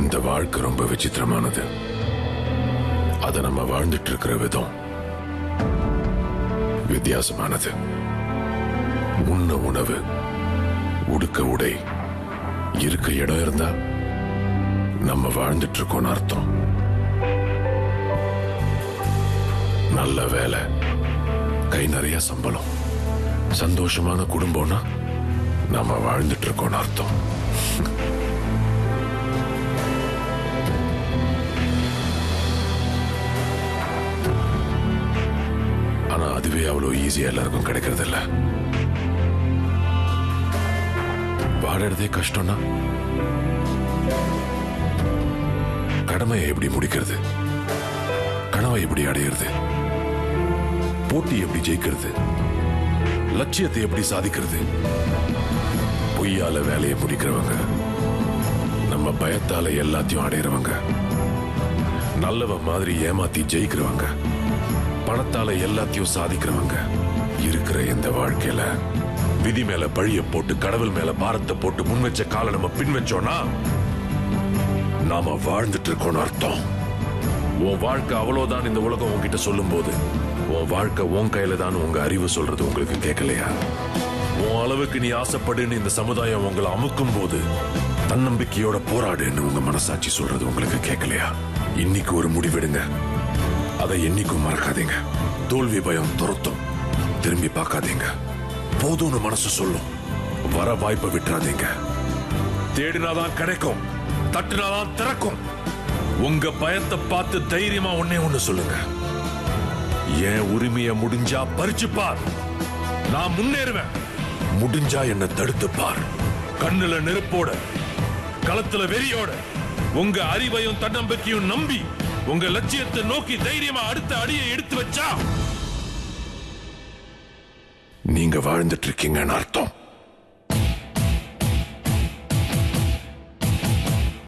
இந்த வாழ்க்கை ரொம்ப விசித்திரமானது. அதை நம்ம வாழ்ந்துட்டு இருக்கிற விதம் வித்தியாசமானது. உண்ண உணவு, உடுக்க உடை, இருக்க இடம் இருந்தா நம்ம வாழ்ந்துட்டு இருக்கோம்னு அர்த்தம். நல்ல வேலை, கை நிறைய சம்பளம், சந்தோஷமான குடும்பம்னா நம்ம வாழ்ந்துட்டு இருக்கோம்னு அர்த்தம். ஆனா அதுவே அவ்வளவு ஈஸியா எல்லாருக்கும் கிடைக்கிறது இல்ல. வாழறதே கஷ்டம்னா கடமையை எப்படி முடிக்கிறது, கனவை எப்படி அடையிறது, போட்டி எப்படி ஜெயிக்கிறது, லட்சியத்தை எப்படி சாதிக்கிறது? பொய்யால வேலையை முடிக்கிறவங்க, நம்ம பயத்தால எல்லாத்தையும் அடையிறவங்க, நல்லவ மாதிரி ஏமாத்தி ஜெயிக்கிறவங்க, பணத்தால எல்லாத்தையும் சாதிக்கிறவங்க. இருக்கிற இந்த வாழ்க்கையில விதி மேல பழிய போட்டு கடவுள் மேல பாரத்தை போட்டு முன் வச்ச காலை நம்ம பின் வச்சோம்னா நாம வாழ்ந்துட்டு இருக்கோம்னு அர்த்தம். உன் வாழ்க்கை அவ்வளவுதான் இந்த உலகம் உன்கிட்ட சொல்லும் போது உன் வாழ்க்கை உன் கையில தான் உங்க அறிவு சொல்றது உங்களுக்கு கேட்கலையா? உன் அளவுக்கு நீ ஆசைப்படுன்னு இந்த சமுதாயம் உங்களை அமுக்கும் போது தன்னம்பிக்கையோட போராடுன்னு உங்க மனசாட்சி சொல்றது உங்களுக்கு கேட்கலையா? இன்னைக்கு ஒரு முடிவெடுங்க, அதை என்னைக்கும் மறக்காதீங்க. தோல்வி பயம் துரத்தும், திரும்பி பார்க்காதீங்க. போதும்னு மனசு சொல்லும், வர வாய்ப்பை விட்டுறாதீங்க. தேடினாதான் கிடைக்கும், தட்டுனாதான் திறக்கும். உங்க பயத்தை பார்த்து தைரியமா ஒண்ணு சொல்லுங்க, என் உரிமையை முடிஞ்சா பறிச்சு பார், நான் முன்னேறுவேன். முடிஞ்சா என்ன தடுத்து பார். கண்ணுல நெருப்போட, களத்துல வெறியோட, உங்க அறிவையும் தன்னம்பிக்கையும் நம்பி உங்க லட்சியத்தை நோக்கி தைரியமா அடுத்த அடியை எடுத்து வச்சா நீங்க வாழ்ந்துட்டு இருக்கீங்கன்னு அர்த்தம்.